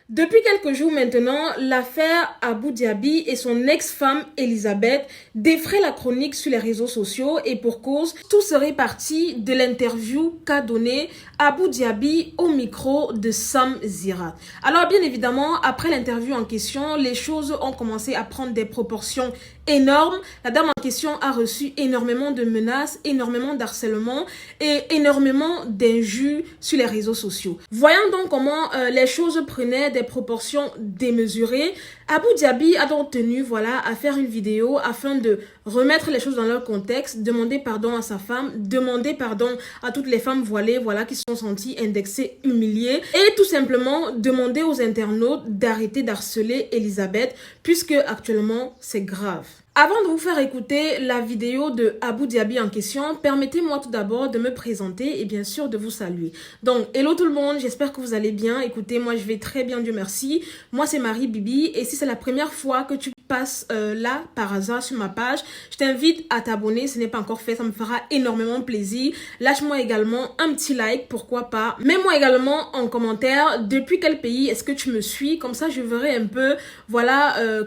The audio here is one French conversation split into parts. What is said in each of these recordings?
Depuis quelques jours maintenant, l'affaire Abou Diaby et son ex-femme Elisabeth défraient la chronique sur les réseaux sociaux et pour cause, tout serait parti de l'interview qu'a donné Abou Diaby au micro de Sam Zira. Alors bien évidemment, après l'interview en question, les choses ont commencé à prendre des proportions énormes. La dame en question a reçu énormément de menaces, énormément d'harcèlement et énormément d'injures sur les réseaux sociaux. Voyons donc comment les choses prenaient des proportions démesurées. Abou Diaby a donc tenu à faire une vidéo afin de remettre les choses dans leur contexte, demander pardon à sa femme, demander pardon à toutes les femmes voilées qui se sont senties indexées, humiliées et tout simplement demander aux internautes d'arrêter d'harceler Elisabeth puisque actuellement c'est grave. Avant de vous faire écouter la vidéo de Abou Diaby en question, permettez-moi tout d'abord de me présenter et bien sûr de vous saluer. Donc, hello tout le monde, j'espère que vous allez bien. Écoutez, moi je vais très bien, Dieu merci. Moi c'est Marie Bibi et si c'est la première fois que tu passes là par hasard sur ma page, je t'invite à t'abonner, ce n'est pas encore fait, ça me fera énormément plaisir. Lâche-moi également un petit like, pourquoi pas. Mets-moi également en commentaire depuis quel pays est-ce que tu me suis, comme ça je verrai un peu,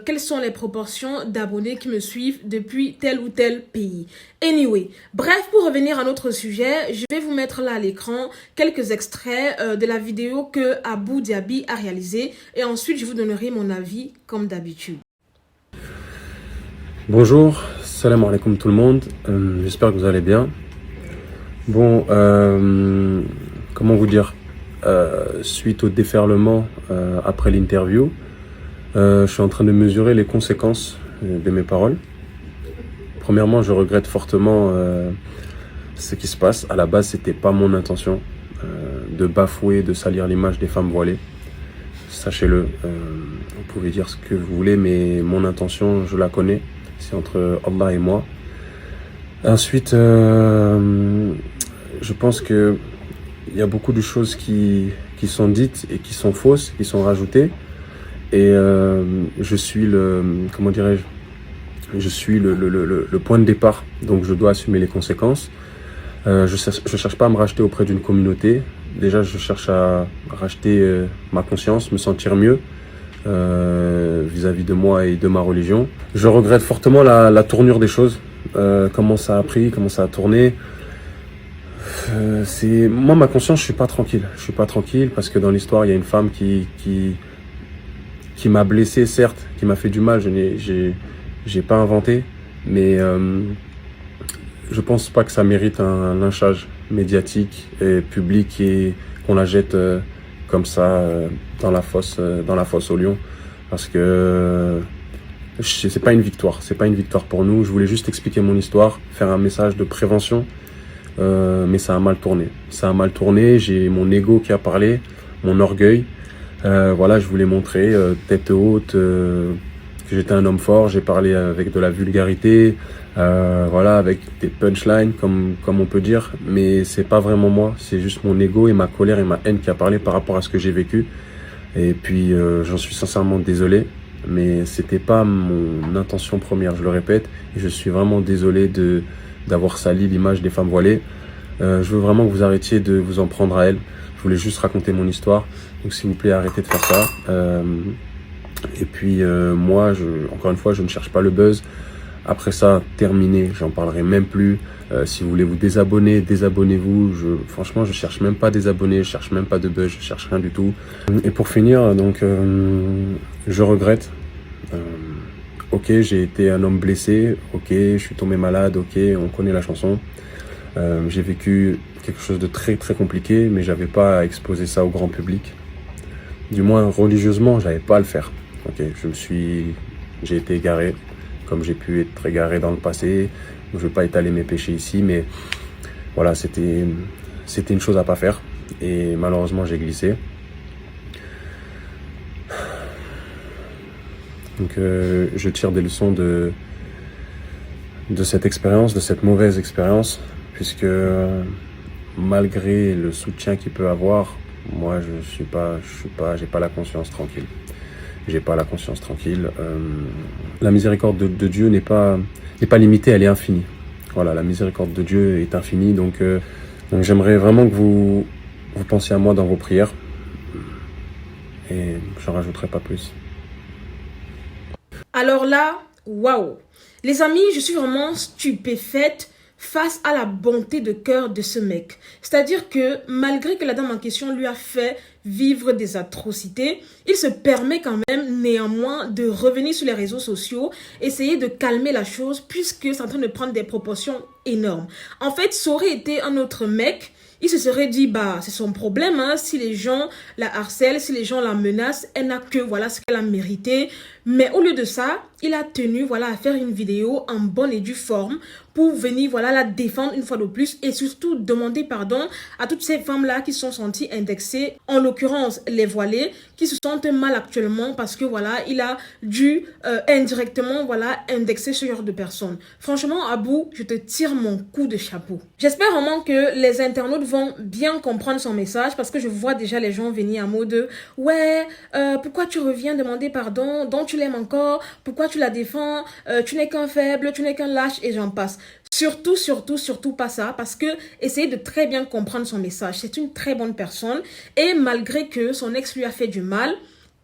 quelles sont les proportions d'abonnés qui me suivent depuis tel ou tel pays. Anyway, bref, pour revenir à notre sujet, je vais vous mettre là à l'écran quelques extraits de la vidéo que Abou Diaby a réalisée et ensuite je vous donnerai mon avis comme d'habitude. Bonjour, salam alaikum tout le monde, j'espère que vous allez bien. Bon, comment vous dire, suite au déferlement après l'interview, je suis en train de mesurer les conséquences de mes paroles. Premièrement, je regrette fortement ce qui se passe. À la base, c'était pas mon intention de bafouer, de salir l'image des femmes voilées. Sachez-le, vous pouvez dire ce que vous voulez, mais mon intention, je la connais. C'est entre Allah et moi. Ensuite, je pense que il y a beaucoup de choses qui sont dites et qui sont fausses, qui sont rajoutées. Et je suis je suis le point de départ, donc je dois assumer les conséquences. Je cherche pas à me racheter auprès d'une communauté. Déjà, je cherche à racheter ma conscience, me sentir mieux vis-à-vis de moi et de ma religion. Je regrette fortement la tournure des choses, comment ça a pris, comment ça a tourné. Moi, ma conscience, je suis pas tranquille. Je suis pas tranquille parce que dans l'histoire, il y a une femme qui m'a blessé, certes, qui m'a fait du mal. J'ai pas inventé, mais je pense pas que ça mérite un lynchage médiatique et public et qu'on la jette comme ça dans la fosse au lion, parce que c'est pas une victoire pour nous. Je voulais juste expliquer mon histoire, faire un message de prévention, mais ça a mal tourné. J'ai mon ego qui a parlé, mon orgueil. Je voulais montrer tête haute que j'étais un homme fort. J'ai parlé avec de la vulgarité, avec des punchlines comme on peut dire, mais c'est pas vraiment moi, c'est juste mon ego et ma colère et ma haine qui a parlé par rapport à ce que j'ai vécu. Et puis j'en suis sincèrement désolé, mais c'était pas mon intention première, je le répète, et je suis vraiment désolé d'avoir sali l'image des femmes voilées. Je veux vraiment que vous arrêtiez de vous en prendre à elles. Je voulais juste raconter mon histoire, donc s'il vous plaît arrêtez de faire ça. Et puis moi, encore une fois, je ne cherche pas le buzz. Après ça, terminé, j'en parlerai même plus. Si vous voulez vous désabonner, désabonnez-vous. Franchement, je cherche même pas des abonnés, je cherche même pas de buzz, je cherche rien du tout. Et pour finir, donc, je regrette. Ok, j'ai été un homme blessé. Ok, je suis tombé malade. Ok, on connaît la chanson. J'ai vécu quelque chose de très très compliqué, mais j'avais pas à exposer ça au grand public. Du moins religieusement, j'avais pas à le faire. Ok, j'ai été égaré, comme j'ai pu être égaré dans le passé. Je ne vais pas étaler mes péchés ici, mais voilà, c'était une chose à pas faire. Et malheureusement, j'ai glissé. Donc, je tire des leçons de cette expérience, de cette mauvaise expérience, puisque malgré le soutien qu'il peut avoir, moi, j'ai pas la conscience tranquille. J'ai pas la conscience tranquille. La miséricorde de Dieu n'est pas limitée, elle est infinie. Voilà, la miséricorde de Dieu est infinie. Donc j'aimerais vraiment que vous pensiez à moi dans vos prières. Et je rajouterai pas plus. Alors là, waouh! Les amis, je suis vraiment stupéfaite face à la bonté de cœur de ce mec. C'est-à-dire que malgré que la dame en question lui a fait vivre des atrocités, il se permet quand même néanmoins de revenir sur les réseaux sociaux, essayer de calmer la chose puisque c'est en train de prendre des proportions énormes. En fait, ça aurait été un autre mec, il se serait dit, bah, c'est son problème, hein, si les gens la harcèlent, si les gens la menacent, elle n'a que, voilà, ce qu'elle a mérité. Mais au lieu de ça, il a tenu, voilà, à faire une vidéo en bonne et due forme pour venir, voilà, la défendre une fois de plus et surtout demander pardon à toutes ces femmes-là qui se sont senties indexées, en l'occurrence les voilées, qui se sentent mal actuellement parce que, voilà, il a dû indirectement, voilà, indexer ce genre de personnes. Franchement, Abou, je te tire mon coup de chapeau. J'espère vraiment que les internautes vont bien comprendre son message parce que je vois déjà les gens venir en mode « Ouais, pourquoi tu reviens demander pardon? Donc tu l'aimes encore? Pourquoi tu la défends? Tu n'es qu'un faible, tu n'es qu'un lâche et j'en passe. » Surtout pas ça parce que essayez de très bien comprendre son message. C'est une très bonne personne et malgré que son ex lui a fait du mal,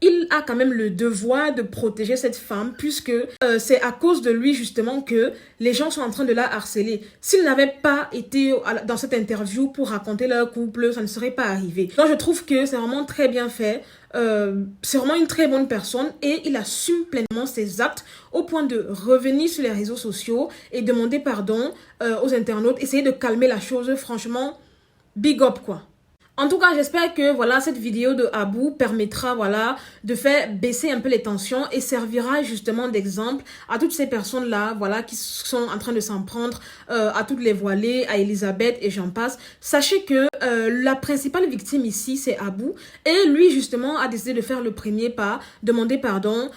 il a quand même le devoir de protéger cette femme puisque c'est à cause de lui justement que les gens sont en train de la harceler. S'il n'avait pas été dans cette interview pour raconter leur couple, ça ne serait pas arrivé. Donc je trouve que c'est vraiment très bien fait. C'est vraiment une très bonne personne et il assume pleinement ses actes au point de revenir sur les réseaux sociaux et demander pardon aux internautes, essayer de calmer la chose. Franchement, big up quoi. En tout cas, j'espère que voilà cette vidéo de Abou permettra voilà de faire baisser un peu les tensions et servira justement d'exemple à toutes ces personnes-là voilà qui sont en train de s'en prendre à toutes les voilées, à Elisabeth et j'en passe. Sachez que la principale victime ici c'est Abou et lui justement a décidé de faire le premier pas, demander pardon,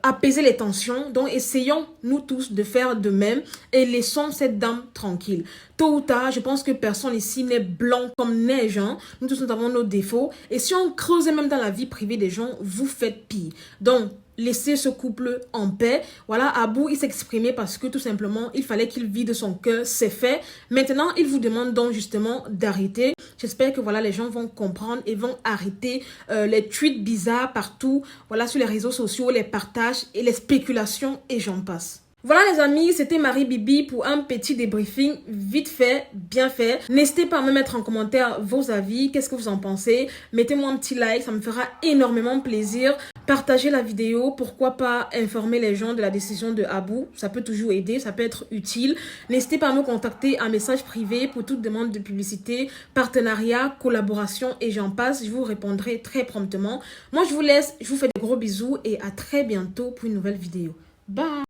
apaiser les tensions. Donc essayons nous tous de faire de même et laissons cette dame tranquille. Tôt ou tard, je pense que personne ici n'est blanc comme neige. Hein. Nous tous, nous avons nos défauts. Et si on creuse même dans la vie privée des gens, vous faites pire. Donc, laissez ce couple en paix. Voilà, Abou, il s'exprimait parce que tout simplement, il fallait qu'il vide son cœur. C'est fait. Maintenant, il vous demande donc justement d'arrêter. J'espère que voilà, les gens vont comprendre et vont arrêter les tweets bizarres partout. Voilà, sur les réseaux sociaux, les partages et les spéculations et j'en passe. Voilà les amis, c'était Marie Bibi pour un petit débriefing vite fait, bien fait. N'hésitez pas à me mettre en commentaire vos avis, qu'est-ce que vous en pensez. Mettez-moi un petit like, ça me fera énormément plaisir. Partagez la vidéo, pourquoi pas informer les gens de la décision de Abou. Ça peut toujours aider, ça peut être utile. N'hésitez pas à me contacter en message privé pour toute demande de publicité, partenariat, collaboration et j'en passe. Je vous répondrai très promptement. Moi je vous laisse, je vous fais des gros bisous et à très bientôt pour une nouvelle vidéo. Bye!